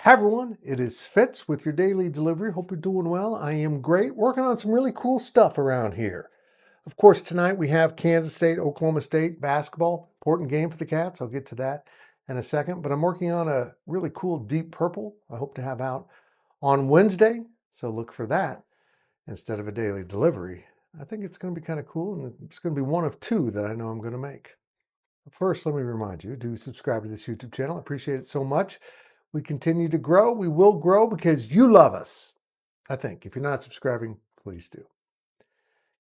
Hi everyone, it is Fitz with your daily delivery. Hope you're doing well. I am great, working on some really cool stuff around here. Of course, tonight we have Kansas State, Oklahoma State basketball. Important game for the Cats. I'll get to that in a second. But I'm working on a really cool deep purple I hope to have out on Wednesday. So look for that instead of a daily delivery. I think it's going to be kind of cool, and it's going to be one of two that I know I'm going to make. First, let me remind you to subscribe to this YouTube channel. I appreciate it so much. We continue to grow. We will grow because you love us. I think. If you're not subscribing, please do.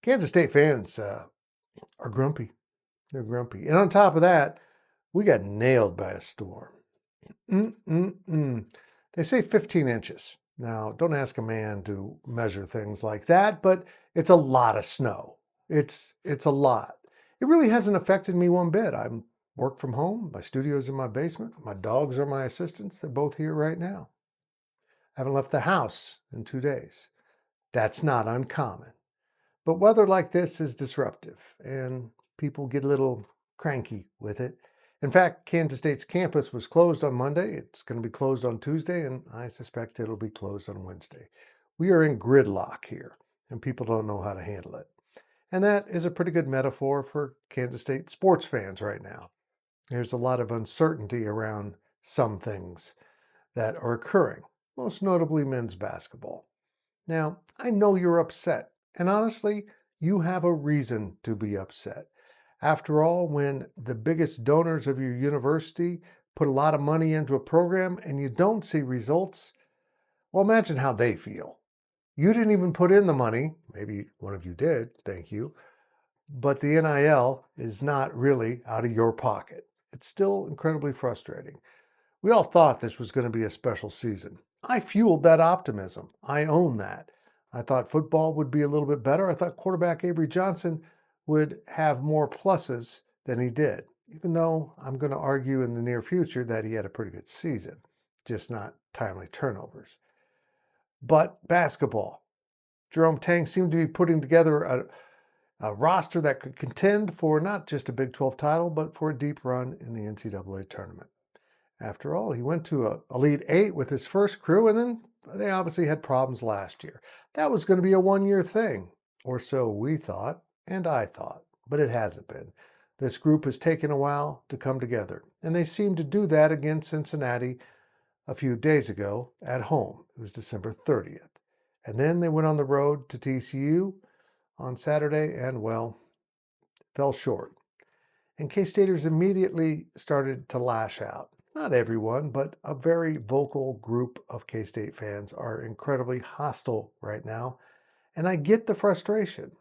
Kansas State fans are grumpy. They're grumpy. And on top of that, we got nailed by a storm. They say 15 inches. Now, don't ask a man to measure things like that, but it's a lot of snow. It's a lot. It really hasn't affected me one bit. I'm work from home. My studio's in my basement. My dogs are my assistants. They're both here right now. I haven't left the house in 2 days. That's not uncommon. But weather like this is disruptive, and people get a little cranky with it. In fact, Kansas State's campus was closed on Monday. It's going to be closed on Tuesday, and I suspect it'll be closed on Wednesday. We are in gridlock here, and people don't know how to handle it. And that is a pretty good metaphor for Kansas State sports fans right now. There's a lot of uncertainty around some things that are occurring, most notably men's basketball. Now, I know you're upset, and honestly, you have a reason to be upset. After all, when the biggest donors of your university put a lot of money into a program and you don't see results, well, imagine how they feel. You didn't even put in the money. Maybe one of you did, thank you. But the NIL is not really out of your pocket. It's still incredibly frustrating. We all thought this was going to be a special season. I fueled that optimism. I own that. I thought football would be a little bit better. I thought quarterback Avery Johnson would have more pluses than he did, even though I'm going to argue in the near future that he had a pretty good season, just not timely turnovers. But basketball. Jerome Tang seemed to be putting together a roster that could contend for not just a Big 12 title, but for a deep run in the NCAA tournament. After all, he went to an Elite Eight with his first crew, and then they obviously had problems last year. That was going to be a one-year thing, or so we thought, and I thought, but it hasn't been. This group has taken a while to come together, and they seemed to do that against Cincinnati a few days ago at home. It was December 30th. And then they went on the road to TCU on Saturday and, well, fell short. And K-Staters immediately started to lash out. Not everyone, but a very vocal group of K-State fans are incredibly hostile right now. And I get the frustration.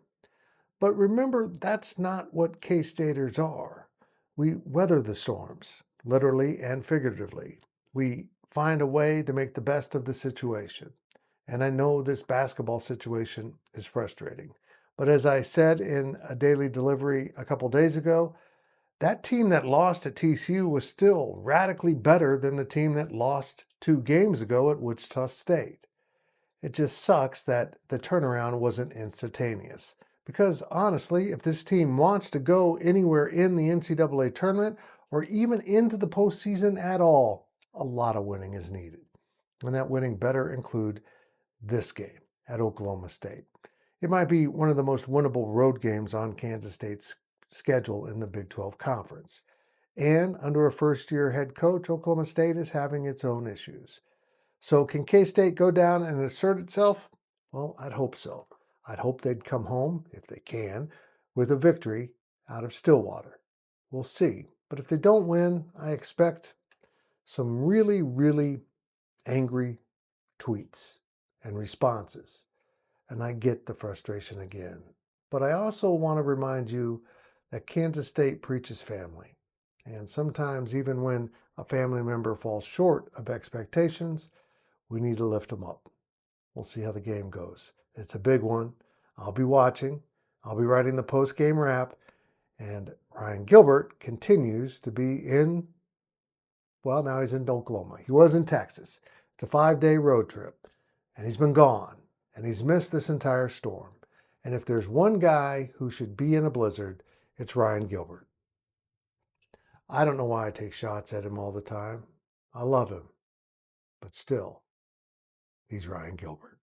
But remember, that's not what K-Staters are. We weather the storms, literally and figuratively. We find a way to make the best of the situation. And I know this basketball situation is frustrating. But as I said in a daily delivery a couple days ago, that team that lost at TCU was still radically better than the team that lost 2 games ago at Wichita State. It just sucks that the turnaround wasn't instantaneous. Because honestly, if this team wants to go anywhere in the NCAA tournament or even into the postseason at all, a lot of winning is needed. And that winning better include this game at Oklahoma State. It might be one of the most winnable road games on Kansas State's schedule in the Big 12 Conference. And under a first-year head coach, Oklahoma State is having its own issues. So can K-State go down and assert itself? Well, I'd hope so. I'd hope they'd come home, if they can, with a victory out of Stillwater. We'll see. But if they don't win, I expect some really, really angry tweets and responses. And I get the frustration again. But I also want to remind you that Kansas State preaches family. And sometimes even when a family member falls short of expectations, we need to lift them up. We'll see how the game goes. It's a big one. I'll be watching. I'll be writing the post-game wrap. And Ryan Gilbert continues to be in, well, now he's in Oklahoma. He was in Texas. It's a 5-day road trip. And he's been gone. And he's missed this entire storm. And if there's one guy who should be in a blizzard, it's Ryan Gilbert. I don't know why I take shots at him all the time. I love him. But still, he's Ryan Gilbert.